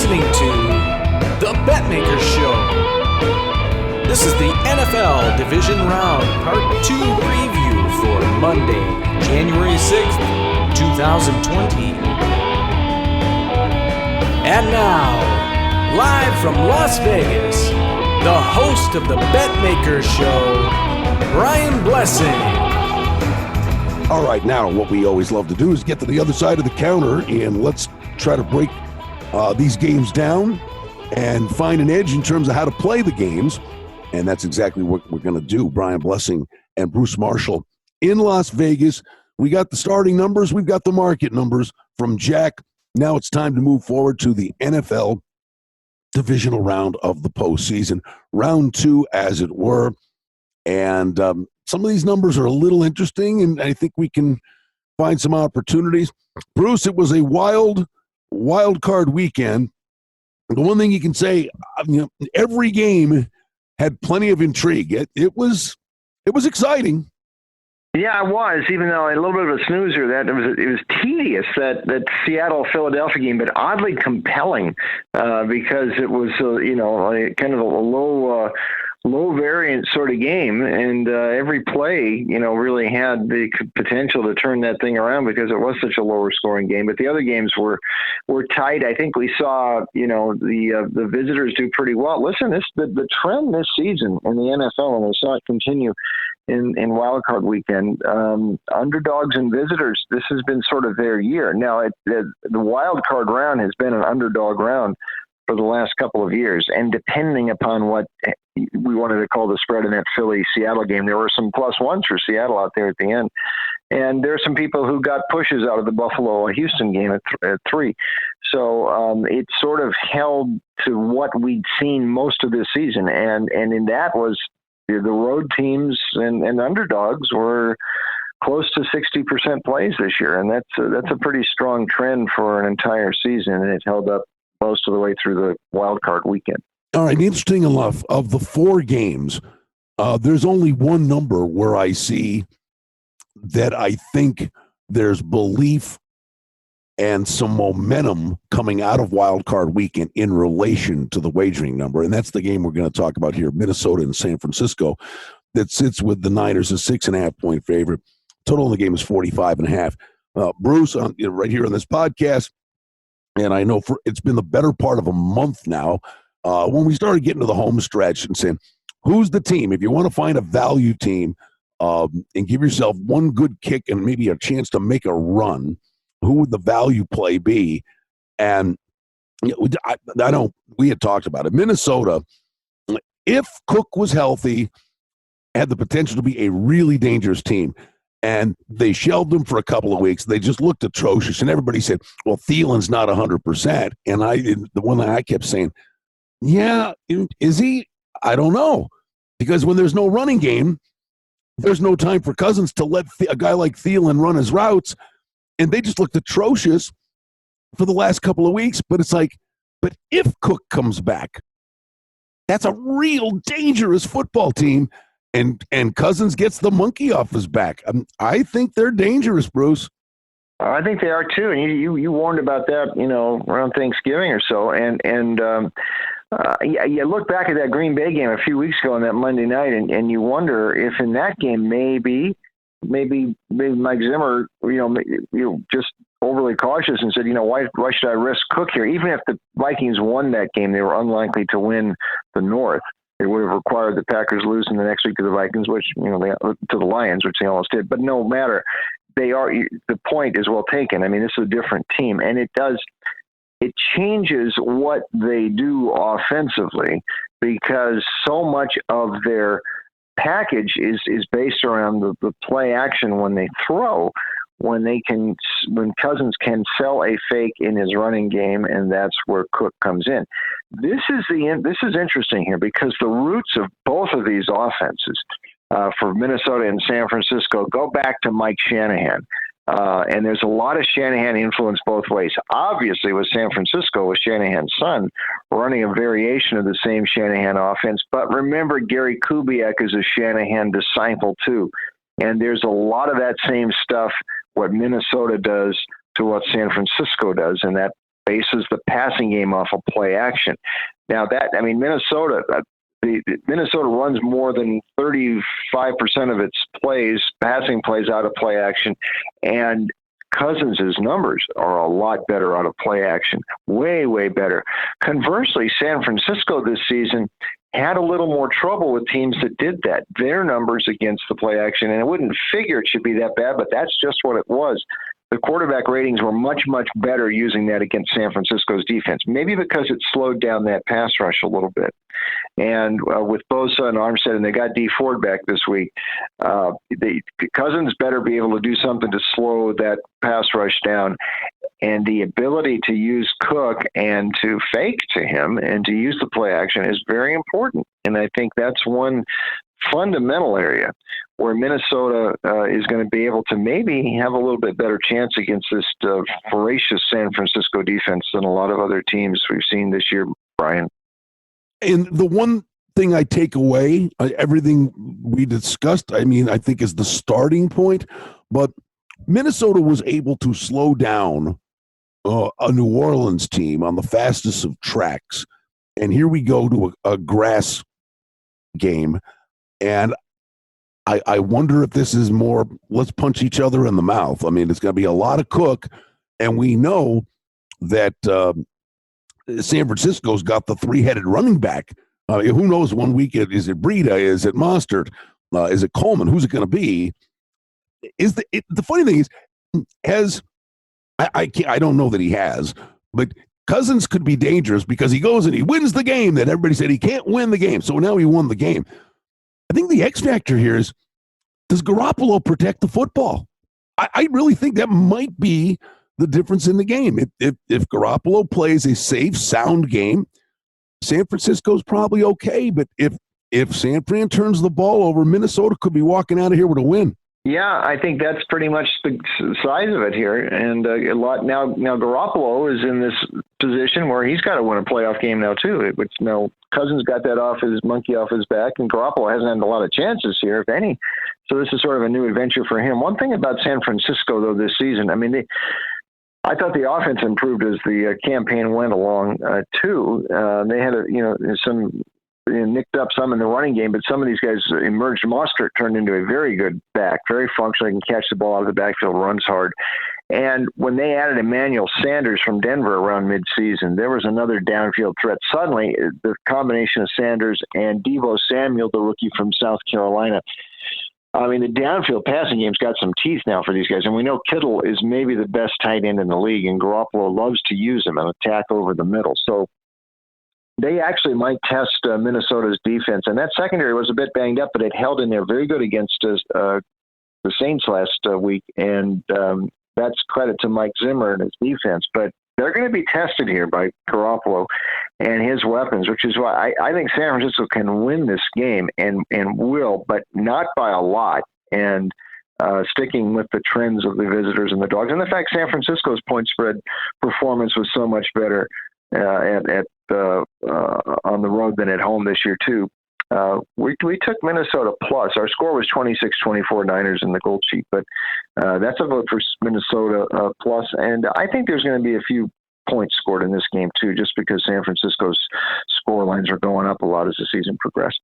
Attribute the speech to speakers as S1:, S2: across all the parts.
S1: listening to the Betmaker Show. This is the NFL Division Round Part 2 preview for Monday, January 6th, 2020. And now, live from Las Vegas, the host of the Betmaker Show, Brian Blessing.
S2: All right, now what we always love to do is get to the other side of the counter and let's try to break these games down and find an edge in terms of how to play the games. And that's exactly what we're going to do. Brian Blessing and Bruce Marshall in Las Vegas. We got the starting numbers. We've got the market numbers from Jack. Now it's time to move forward to the NFL divisional round of the postseason. Round 2, as it were. And some of these numbers are a little interesting, and I think we can find some opportunities. Bruce, it was a wild card weekend. The one thing you can say, every game had plenty of intrigue. It was exciting.
S3: Yeah, it was, even though a little bit of a snoozer. That it was tedious, that Seattle-Philadelphia game, but oddly compelling because it was kind of a low variant sort of game, and every play really had the potential to turn that thing around because it was such a lower scoring game. But the other games were tight. I think we saw the visitors do pretty well. Listen, the trend this season in the NFL, and we saw it continue in Wild Card Weekend. Underdogs and visitors, this has been sort of their year. Now the Wild Card round has been an underdog round for the last couple of years, and depending upon what we wanted to call the spread in that Philly-Seattle game, there were some +1s for Seattle out there at the end. And there are some people who got pushes out of the Buffalo-Houston game at 3. So it sort of held to what we'd seen most of this season. And in that was the road teams and underdogs were close to 60% plays this year. And that's a pretty strong trend for an entire season. And it held up most of the way through the wild card weekend.
S2: All right, interesting enough, of the 4 games, there's only one number where I see that I think there's belief and some momentum coming out of wild card weekend in relation to the wagering number, and that's the game we're going to talk about here, Minnesota and San Francisco, that sits with the Niners as 6.5-point favorite. Total in the game is 45.5. Bruce, right here on this podcast, and I know it's been the better part of a month now, when we started getting to the home stretch and saying, who's the team? If you want to find a value team and give yourself one good kick and maybe a chance to make a run, who would the value play be? And I know we had talked about it. Minnesota, if Cook was healthy, had the potential to be a really dangerous team. And they shelved him for a couple of weeks. They just looked atrocious. And everybody said, well, Thielen's not 100%. And the one that I kept saying, yeah, is he? I don't know. Because when there's no running game, there's no time for Cousins to let a guy like Thielen run his routes. And they just looked atrocious for the last couple of weeks. But it's like, but if Cook comes back, that's a real dangerous football team. And Cousins gets the monkey off his back. I think they're dangerous, Bruce.
S3: I think they are too. And you warned about that, around Thanksgiving or so. And you look back at that Green Bay game a few weeks ago on that Monday night, and you wonder if in that game maybe Mike Zimmer, just overly cautious and said, why should I risk Cook here? Even if the Vikings won that game, they were unlikely to win the North. It would have required the Packers losing the next week to the Vikings, which to the Lions, which they almost did. But no matter, the point is well taken. I mean, this is a different team, and it changes what they do offensively because so much of their package is based around the play action when they throw, when Cousins can sell a fake in his running game, and that's where Cook comes in. This is interesting here because the roots of both of these offenses for Minnesota and San Francisco go back to Mike Shanahan. And there's a lot of Shanahan influence both ways. Obviously, with San Francisco, with Shanahan's son running a variation of the same Shanahan offense. But remember, Gary Kubiak is a Shanahan disciple, too. And there's a lot of that same stuff, what Minnesota does to what San Francisco does. And that bases the passing game off of play action. Now Minnesota runs more than 35% of its passing plays out of play action, and Cousins' numbers are a lot better out of play action, way, way better. Conversely, San Francisco this season had a little more trouble with teams that did that. Their numbers against the play action, and I wouldn't figure it should be that bad, but that's just what it was. The quarterback ratings were much, much better using that against San Francisco's defense, maybe because it slowed down that pass rush a little bit. And with Bosa and Armstead, and they got Dee Ford back this week, Cousins better be able to do something to slow that pass rush down. And the ability to use Cook and to fake to him and to use the play action is very important. And I think that's one fundamental area where Minnesota is going to be able to maybe have a little bit better chance against this voracious San Francisco defense than a lot of other teams we've seen this year, Brian.
S2: And the one thing I take away, everything we discussed, I think is the starting point, but Minnesota was able to slow down a New Orleans team on the fastest of tracks. And here we go to a grass game. And I wonder if this is more, let's punch each other in the mouth. It's going to be a lot of Cook, and we know that San Francisco's got the three-headed running back. Who knows, one week, is it Breida? Is it Mostert? Is it Coleman? Who's it going to be? The funny thing is, I don't know that he has, but Cousins could be dangerous because he goes and he wins the game that everybody said he can't win the game. So now he won the game. I think the X factor here is, does Garoppolo protect the football? I really think that might be the difference in the game. If Garoppolo plays a safe, sound game, San Francisco's probably okay. But if San Fran turns the ball over, Minnesota could be walking out of here with a win.
S3: Yeah, I think that's pretty much the size of it here. And a lot now Garoppolo is in this position where he's got to win a playoff game now too. Which Cousins got that monkey off his back, and Garoppolo hasn't had a lot of chances here, if any. So this is sort of a new adventure for him. One thing about San Francisco though this season, I thought the offense improved as the campaign went along too. They had some. Nicked up some in the running game, but some of these guys emerged. Mostert turned into a very good back, very functional, can catch the ball out of the backfield, runs hard. And when they added Emmanuel Sanders from Denver around midseason, there was another downfield threat. Suddenly, the combination of Sanders and Deebo Samuel, the rookie from South Carolina, the downfield passing game's got some teeth now for these guys. And we know Kittle is maybe the best tight end in the league, and Garoppolo loves to use him and attack over the middle. So they actually might test Minnesota's defense. And that secondary was a bit banged up, but it held in there very good against the Saints last week. And that's credit to Mike Zimmer and his defense. But they're going to be tested here by Garoppolo and his weapons, which is why I think San Francisco can win this game and will, but not by a lot. And sticking with the trends of the visitors and the dogs. And the fact San Francisco's point spread performance was so much better on the road than at home this year too. We took Minnesota plus. Our score was 26-24 Niners in the gold sheet, but that's a vote for Minnesota plus. And I think there's going to be a few points scored in this game too, just because San Francisco's score lines are going up a lot as the season progressed.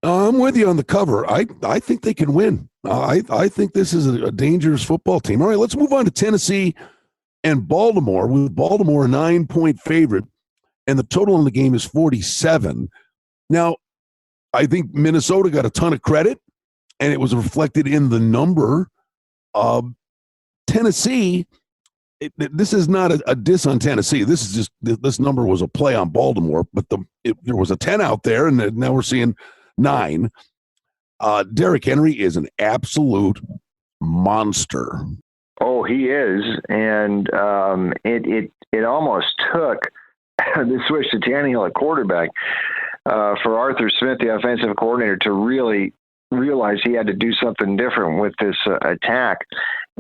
S2: I'm with you on the cover. I think they can win. I think this is a dangerous football team. All right, let's move on to Tennessee and Baltimore, with Baltimore a 9-point favorite, and the total in the game is 47. Now, I think Minnesota got a ton of credit, and it was reflected in the number. Tennessee, this is not a diss on Tennessee. This is just, this number was a play on Baltimore, but there was a 10 out there, and now we're seeing 9. Derrick Henry is an absolute monster.
S3: Oh, he is, and it almost took the switch to Tannehill at quarterback for Arthur Smith, the offensive coordinator, to really realize he had to do something different with this attack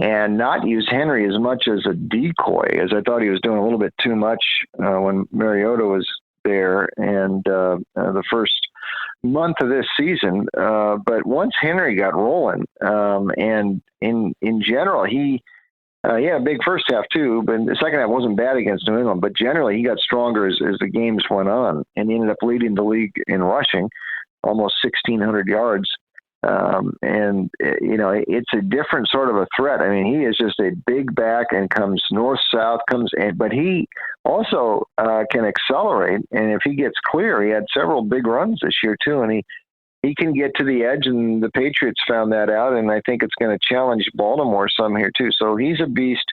S3: and not use Henry as much as a decoy, as I thought he was doing a little bit too much when Mariota was there and the first month of this season. But once Henry got rolling, and in general, he Yeah, big first half too, but the second half wasn't bad against New England. But generally, he got stronger as the games went on, and he ended up leading the league in rushing, almost 1,600 yards. It's a different sort of a threat. I mean, he is just a big back and comes north-south, but he also can accelerate. And if he gets clear, he had several big runs this year too, and he can get to the edge, and the Patriots found that out, and I think it's going to challenge Baltimore some here too. So he's a beast,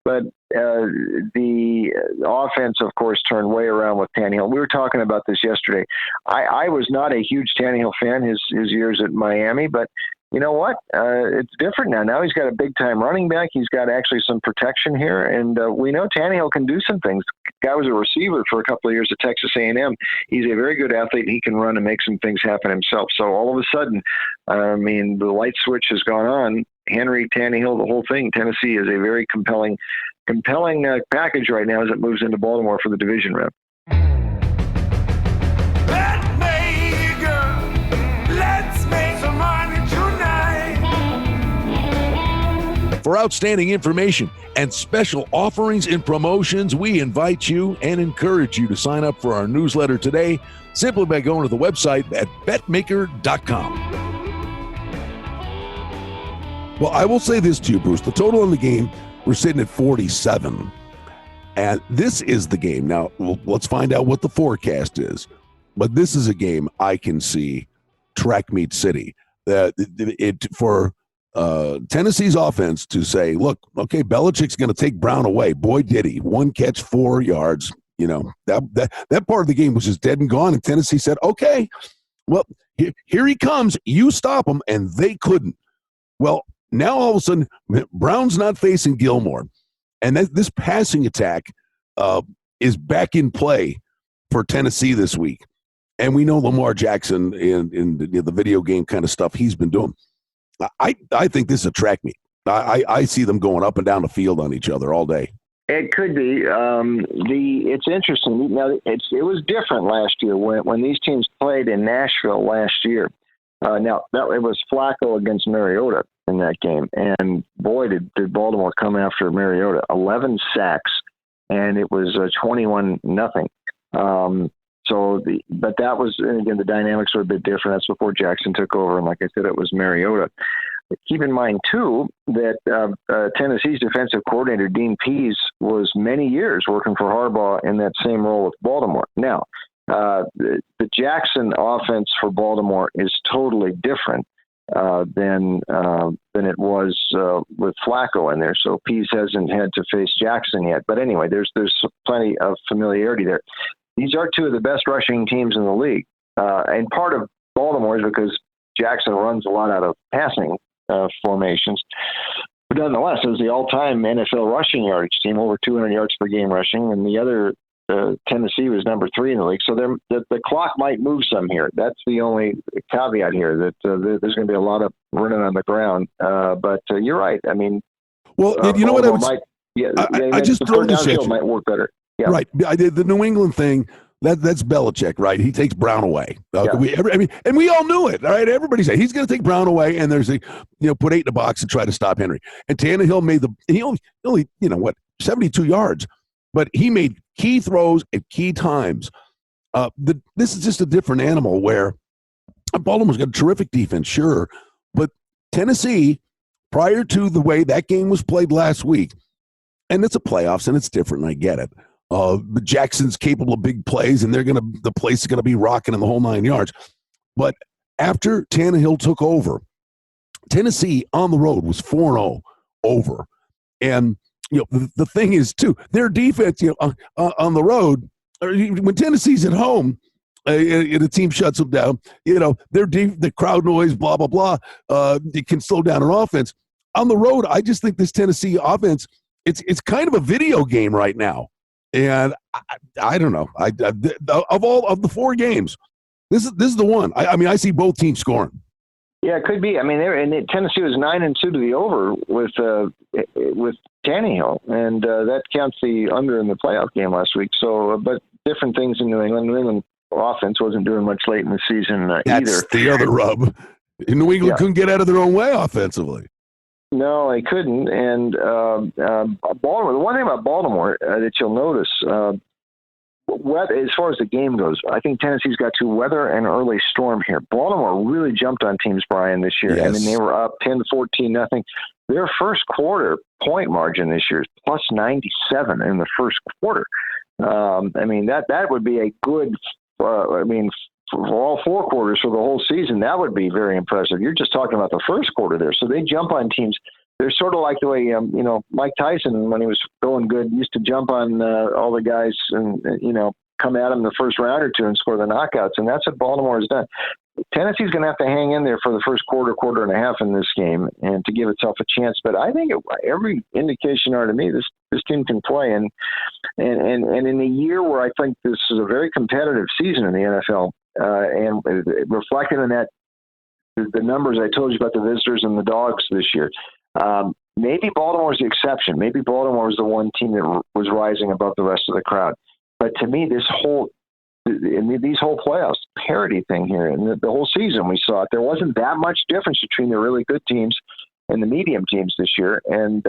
S3: but the offense, of course, turned way around with Tannehill. We were talking about this yesterday. I was not a huge Tannehill fan his years at Miami, but you know what? It's different now. Now he's got a big-time running back. He's got actually some protection here, and we know Tannehill can do some things. Guy was a receiver for a couple of years at Texas A&M. He's a very good athlete, and he can run and make some things happen himself. So all of a sudden, the light switch has gone on. Henry, Tannehill, the whole thing. Tennessee is a very compelling package right now as it moves into Baltimore for the division round.
S2: For outstanding information and special offerings and promotions, we invite you and encourage you to sign up for our newsletter today simply by going to the website at betmaker.com. Well, I will say this to you, Bruce. The total in the game, we're sitting at 47. And this is the game. Now, let's find out what the forecast is. But this is a game I can see track meet city. For Tennessee's offense to say, look, okay, Belichick's going to take Brown away. Boy, did he. 1 catch, 4 yards. You know, that part of the game was just dead and gone. And Tennessee said, okay, well, here he comes. You stop him. And they couldn't. Well, now all of a sudden, Brown's not facing Gilmore. And this passing attack is back in play for Tennessee this week. And we know Lamar Jackson in the video game kind of stuff he's been doing. I think this is a track meet. I see them going up and down the field on each other all day.
S3: It could be. It's interesting. Now, it was different last year when these teams played in Nashville last year. Now, it was Flacco against Mariota in that game. And, boy, did Baltimore come after Mariota. 11 sacks, and it was 21-0. But that was, and again, the dynamics were a bit different. That's before Jackson took over, and like I said, it was Mariota. But keep in mind, too, that Tennessee's defensive coordinator, Dean Pease, was many years working for Harbaugh in that same role with Baltimore. Now, the Jackson offense for Baltimore is totally different than it was with Flacco in there. So Pease hasn't had to face Jackson yet. But anyway, there's plenty of familiarity there. These are two of the best rushing teams in the league. And part of Baltimore is because Jackson runs a lot out of passing formations. But nonetheless, it was the all-time NFL rushing yardage team, over 200 yards per game rushing. And the other, Tennessee, was number 3 in the league. So the clock might move some here. That's the only caveat here, that there's going to be a lot of running on the ground. But you're right. I mean,
S2: well, you know what I would say? I just throw this at you.
S3: Might work better. Yeah.
S2: Right. The New England thing, that's Belichick, right? He takes Brown away. And we all knew it, right? Everybody said he's going to take Brown away, and there's put 8 in the box and try to stop Henry. And Tannehill he only 72 yards, but he made key throws at key times. This is just a different animal where Baltimore's got a terrific defense, sure, but Tennessee, prior to the way that game was played last week, and it's a playoffs and it's different, and I get it. But Jackson's capable of big plays, and the place is going to be rocking in the whole 9 yards. But after Tannehill took over, Tennessee on the road was 4-0 over. And the thing is, too, their defense on the road, when Tennessee's at home, the team shuts them down. The crowd noise, blah, blah, blah. It can slow down an offense. On the road, I just think this Tennessee offense, it's kind of a video game right now. And I don't know. Of all of the 4 games, this is the one. I see both teams scoring.
S3: Yeah, it could be. I mean, Tennessee was 9-2 to the over with Tannehill, and that counts the under in the playoff game last week. So, but different things in New England. New England offense wasn't doing much late in the season either.
S2: That's the other rub. New England couldn't get out of their own way offensively.
S3: No, they couldn't. And Baltimore. The one thing about Baltimore that you'll notice, as far as the game goes, I think Tennessee's got to weather an early storm here. Baltimore really jumped on teams, Brian, this year.
S2: Yes.
S3: I mean, they were up 10-14-0. Their first quarter point margin this year is plus 97 in the first quarter. I mean, that would be a good. For all four quarters for the whole season, that would be very impressive. You're just talking about the first quarter there. So they jump on teams. They're sort of like the way, Mike Tyson, when he was going good, used to jump on all the guys and, come at them the first round or two and score the knockouts. And that's what Baltimore has done. Tennessee's going to have to hang in there for the first quarter and a half in this game and to give itself a chance. But I think every indication are to me this team can play. And in a year where I think this is a very competitive season in the NFL, and reflected in that, the numbers I told you about the visitors and the dogs this year, maybe Baltimore's the exception. Maybe Baltimore was the one team that was rising above the rest of the crowd. But to me, these whole playoffs parity thing here, and the whole season we saw it, there wasn't that much difference between the really good teams and the medium teams this year. And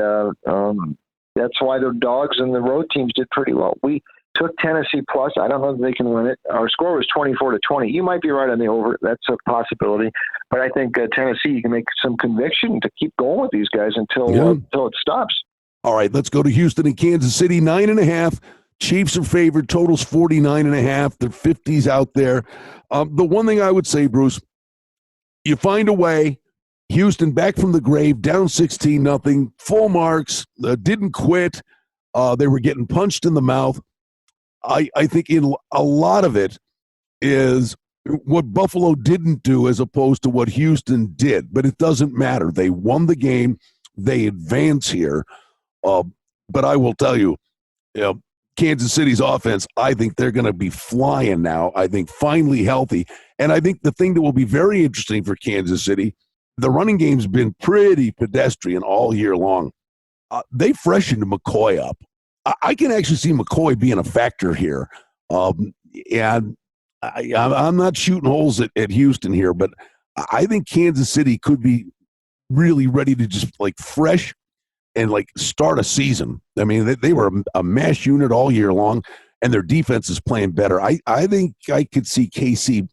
S3: that's why the dogs and the road teams did pretty well. We took Tennessee plus. I don't know if they can win it. Our score was 24-20. You might be right on the over. That's a possibility. But I think Tennessee, you can make some conviction to keep going with these guys until it stops.
S2: All right, let's go to Houston and Kansas City, 9.5. Chiefs are favored. Totals 49.5. They're 50s out there. The one thing I would say, Bruce, you find a way. Houston back from the grave, down 16-0, full marks, didn't quit. They were getting punched in the mouth. I think in a lot of it is what Buffalo didn't do as opposed to what Houston did. But it doesn't matter. They won the game. They advance here. But I will tell you, Kansas City's offense, I think they're going to be flying now. I think finally healthy. And I think the thing that will be very interesting for Kansas City, the running game's been pretty pedestrian all year long. They freshened McCoy up. I can actually see McCoy being a factor here. And I'm not shooting holes at Houston here, but I think Kansas City could be really ready to just fresh and start a season. I mean, they were a mash unit all year long, and their defense is playing better. I think I could see KC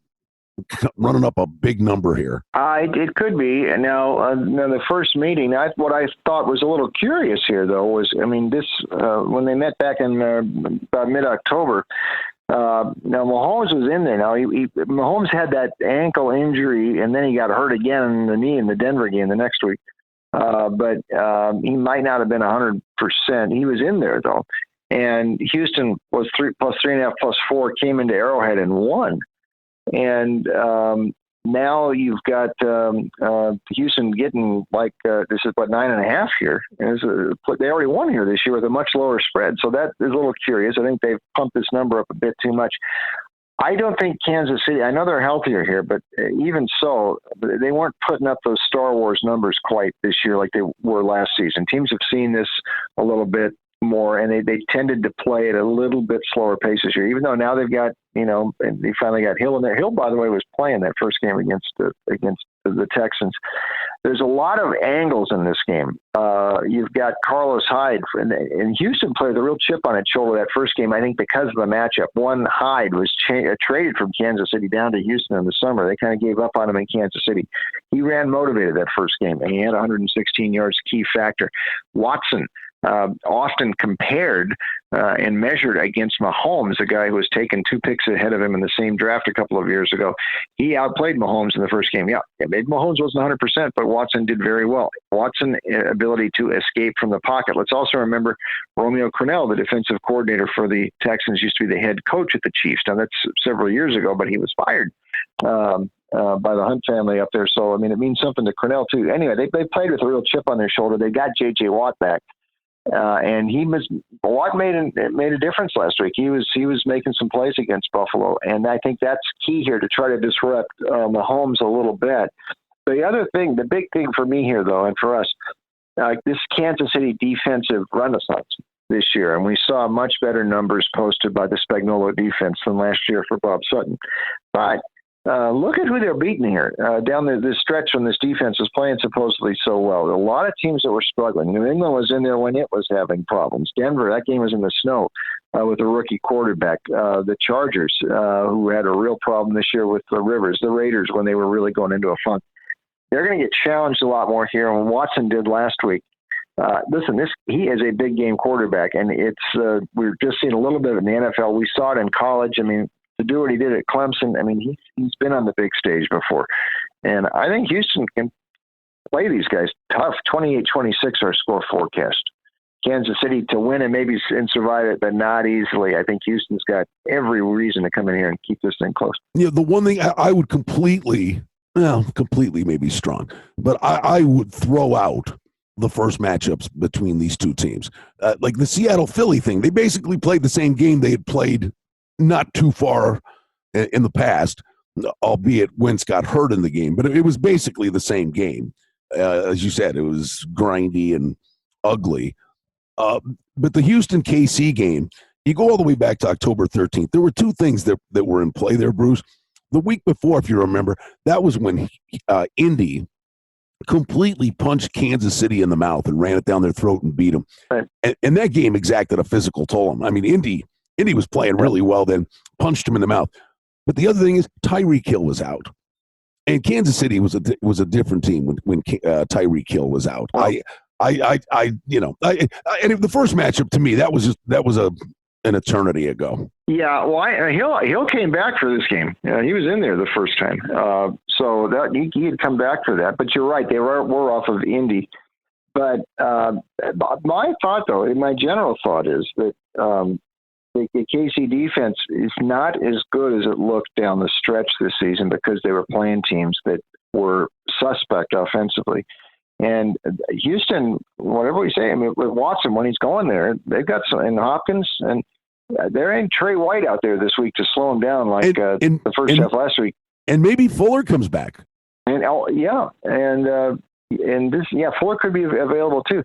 S2: running up a big number here.
S3: It could be. And now the first meeting, what I thought was a little curious here, though, was, this when they met back in about mid-October, now Mahomes was in there. Now Mahomes had that ankle injury, and then he got hurt again in the knee in the Denver game the next week. But he might not have been 100%. He was in there, though. And Houston was 3 plus 3.5 plus 4, came into Arrowhead and won. And now you've got Houston getting this is 9.5 here. They already won here this year with a much lower spread. So that is a little curious. I think they've pumped this number up a bit too much. I don't think Kansas City, I know they're healthier here, but even so, they weren't putting up those Star Wars numbers quite this year like they were last season. Teams have seen this a little bit more, and they tended to play at a little bit slower pace this year, even though now they've got, and they finally got Hill in there. Hill, by the way, was playing that first game against the Texans. There's a lot of angles in this game. You've got Carlos Hyde, and Houston played the real chip on its shoulder that first game, I think, because of the matchup. One, Hyde was traded from Kansas City down to Houston in the summer. They kind of gave up on him in Kansas City. He ran motivated that first game, and he had 116 yards, key factor. Watson, often compared and measured against Mahomes, a guy who was taken 2 picks ahead of him in the same draft a couple of years ago. He outplayed Mahomes in the first game. Yeah, maybe Mahomes wasn't 100%, but Watson did very well. Watson ability to escape from the pocket. Let's also remember Romeo Crennel, the defensive coordinator for the Texans, used to be the head coach at the Chiefs. Now, that's several years ago, but he was fired by the Hunt family up there. So, it means something to Crennel, too. Anyway, they played with a real chip on their shoulder. They got J.J. Watt back. And Watt made a difference last week. He was making some plays against Buffalo, and I think that's key here to try to disrupt Mahomes a little bit. The other thing, the big thing for me here, though, and for us, this Kansas City defensive renaissance this year, and we saw much better numbers posted by the Spagnuolo defense than last year for Bob Sutton. But look at who they're beating here down this stretch when this defense was playing supposedly so well. A lot of teams that were struggling. New England was in there when it was having problems. Denver, that game was in the snow with a rookie quarterback. The Chargers, who had a real problem this year with the Rivers. The Raiders, when they were really going into a funk. They're going to get challenged a lot more here than Watson did last week. Listen, he is a big game quarterback, and we're just seeing a little bit in the NFL. We saw it in college. I mean, to do what he did at Clemson, I mean, he's been on the big stage before. And I think Houston can play these guys tough. 28-26 our score forecast. Kansas City to win and maybe survive it, but not easily. I think Houston's got every reason to come in here and keep this thing close.
S2: Yeah, the one thing I would completely maybe strong, but I would throw out the first matchups between these two teams. Like the Seattle-Philly thing, they basically played the same game they had played not too far in the past, albeit Wentz got hurt in the game, but it was basically the same game. As you said, it was grindy and ugly. But the Houston-KC game, you go all the way back to October 13th. There were two things that were in play there, Bruce. The week before, if you remember, that was when Indy completely punched Kansas City in the mouth and ran it down their throat and beat them. Right. And that game exacted a physical toll on them. I mean, Indy was playing really well then, punched him in the mouth. But the other thing is Tyreek Hill was out. And Kansas City was a different team when Tyreek Hill was out. And the first matchup to me, that was an eternity ago.
S3: Yeah, well, Hill came back for this game. He was in there the first time, so that he had come back for that. But you're right, they were off of Indy. But my thought, though, my general thought is that the KC defense is not as good as it looked down the stretch this season because they were playing teams that were suspect offensively. And Houston, whatever we say, I mean, with Watson, when he's going there, they've got some, and Hopkins, and there ain't Trey White out there this week to slow him down like the first half last week. And
S2: maybe Fuller comes back.
S3: And Fuller could be available too.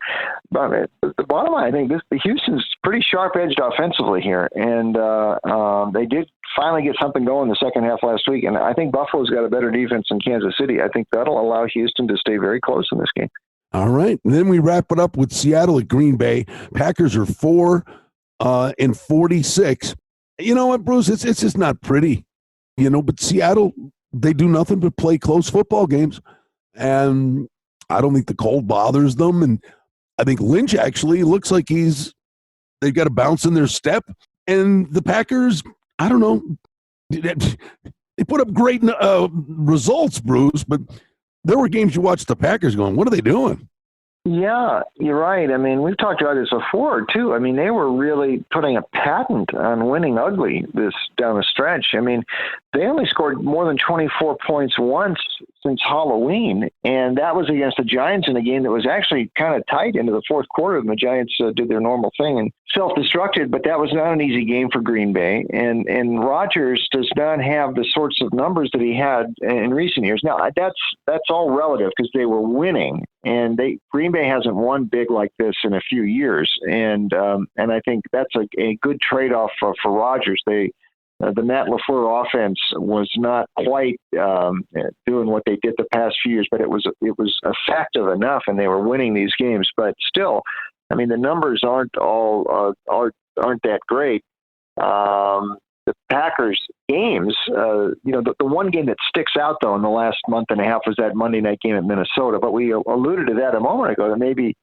S3: But the bottom line, I think the Houston's pretty sharp-edged offensively here, and they did finally get something going the second half last week. And I think Buffalo's got a better defense than Kansas City. I think that'll allow Houston to stay very close in this game.
S2: All right, and then we wrap it up with Seattle at Green Bay. Packers are 4-46. You know what, Bruce? It's just not pretty, But Seattle, they do nothing but play close football games, and I don't think the cold bothers them. And I think Lynch actually looks like they've got a bounce in their step. And the Packers, I don't know, they put up great results, Bruce, but there were games you watched the Packers going, what are they doing?
S3: Yeah, you're right. I mean, we've talked about this before, too. I mean, they were really putting a patent on winning ugly this down the stretch. I mean, they only scored more than 24 points once since Halloween, and that was against the Giants in a game that was actually kind of tight into the fourth quarter, and the Giants did their normal thing and self-destructed, but that was not an easy game for Green Bay, and Rodgers does not have the sorts of numbers that he had in recent years. Now, that's all relative because they were winning, and Green Bay hasn't won big like this in a few years, and I think that's a good trade-off for Rodgers. The Matt LaFleur offense was not quite doing what they did the past few years, but it was effective enough, and they were winning these games. But still, I mean, the numbers aren't that great. The Packers games, the one game that sticks out though in the last month and a half was that Monday night game at Minnesota. But we alluded to that a moment ago that maybe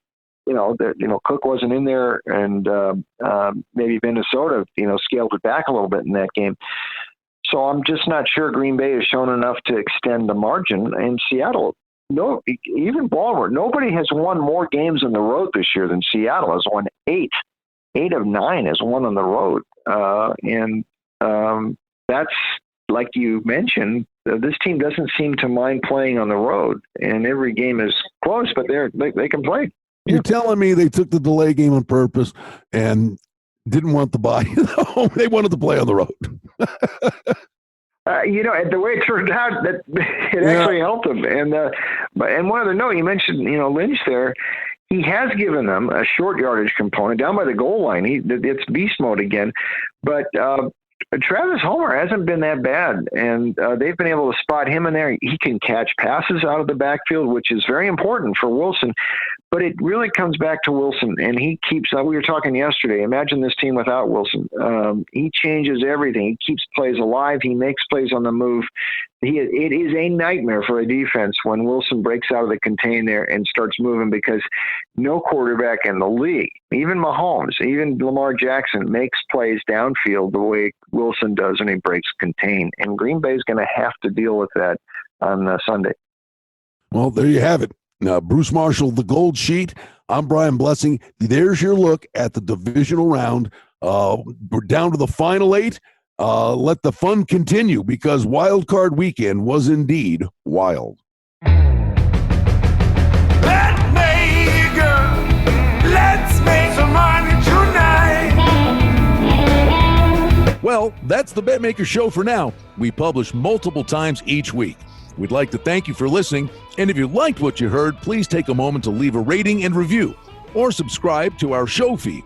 S3: Cook wasn't in there, and maybe Minnesota, scaled it back a little bit in that game. So I'm just not sure Green Bay has shown enough to extend the margin. And Seattle, even Baltimore, nobody has won more games on the road this year than Seattle has won 8. 8 of 9 has won on the road. That's, like you mentioned, this team doesn't seem to mind playing on the road, and every game is close, but they can play.
S2: You're telling me they took the delay game on purpose and didn't want the bye at home. They wanted to play on the road.
S3: The way it turned out, that it actually helped them. And one other note, you mentioned, Lynch there. He has given them a short yardage component down by the goal line. It's beast mode again. But Travis Homer hasn't been that bad, and they've been able to spot him in there. He can catch passes out of the backfield, which is very important for Wilson. But it really comes back to Wilson, and he keeps – we were talking yesterday. Imagine this team without Wilson. He changes everything. He keeps plays alive. He makes plays on the move. It is a nightmare for a defense when Wilson breaks out of the contain there and starts moving, because no quarterback in the league, even Mahomes, even Lamar Jackson, makes plays downfield the way Wilson does when he breaks contain. And Green Bay is going to have to deal with that on Sunday.
S2: Well, there you have it. Now, Bruce Marshall, the Gold Sheet. I'm Brian Blessing. There's your look at the divisional round. We're down to the final 8. Let the fun continue, because Wild Card Weekend was indeed wild.
S4: Betmaker, let's make some money tonight.
S2: Well, that's the Betmaker Show for now. We publish multiple times each week. We'd like to thank you for listening, and if you liked what you heard, please take a moment to leave a rating and review, or subscribe to our show feed,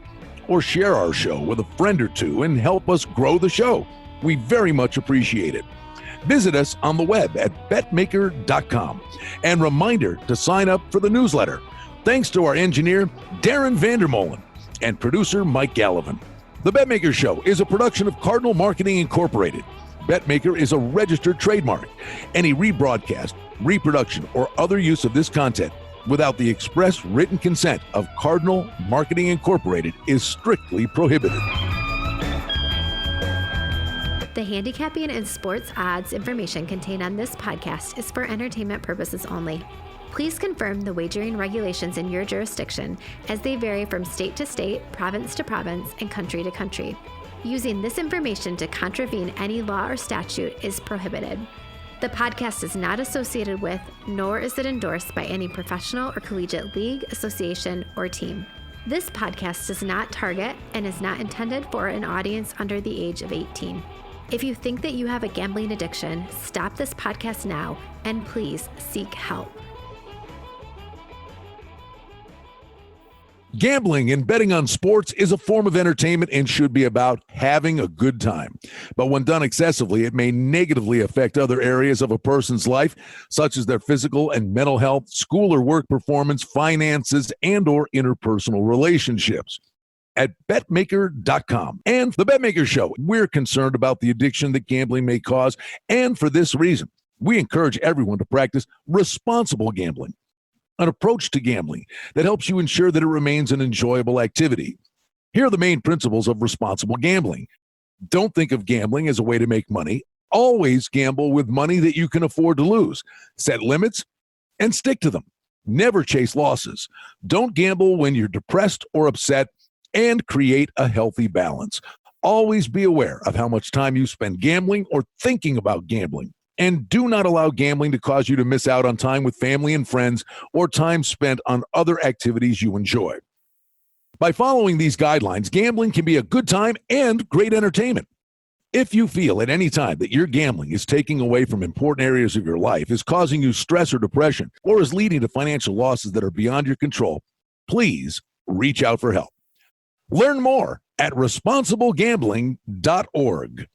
S2: or share our show with a friend or two and help us grow the show. We very much appreciate it. Visit us on the web at betmaker.com, and reminder to sign up for the newsletter. Thanks to our engineer, Darren Vandermolen, and producer, Mike Gallivan. The Betmaker Show is a production of Cardinal Marketing Incorporated. Betmaker is a registered trademark. Any rebroadcast, reproduction, or other use of this content without the express written consent of Cardinal Marketing Incorporated is strictly prohibited.
S5: The handicapping and sports odds information contained on this podcast is for entertainment purposes only. Please confirm the wagering regulations in your jurisdiction, as they vary from state to state, province to province, and country to country. Using this information to contravene any law or statute is prohibited. The podcast is not associated with, nor is it endorsed by any professional or collegiate league, association, or team. This podcast does not target and is not intended for an audience under the age of 18. If you think that you have a gambling addiction, stop this podcast now and please seek help.
S2: Gambling and betting on sports is a form of entertainment and should be about having a good time. But when done excessively, it may negatively affect other areas of a person's life, such as their physical and mental health, school or work performance, finances, and or interpersonal relationships. At Betmaker.com and the Betmaker Show, we're concerned about the addiction that gambling may cause, and for this reason, we encourage everyone to practice responsible gambling. An approach to gambling that helps you ensure that it remains an enjoyable activity. Here are the main principles of responsible gambling. Don't think of gambling as a way to make money. Always gamble with money that you can afford to lose. Set limits and stick to them. Never chase losses. Don't gamble when you're depressed or upset, and create a healthy balance. Always be aware of how much time you spend gambling or thinking about gambling. And do not allow gambling to cause you to miss out on time with family and friends or time spent on other activities you enjoy. By following these guidelines, gambling can be a good time and great entertainment. If you feel at any time that your gambling is taking away from important areas of your life, is causing you stress or depression, or is leading to financial losses that are beyond your control, please reach out for help. Learn more at responsiblegambling.org.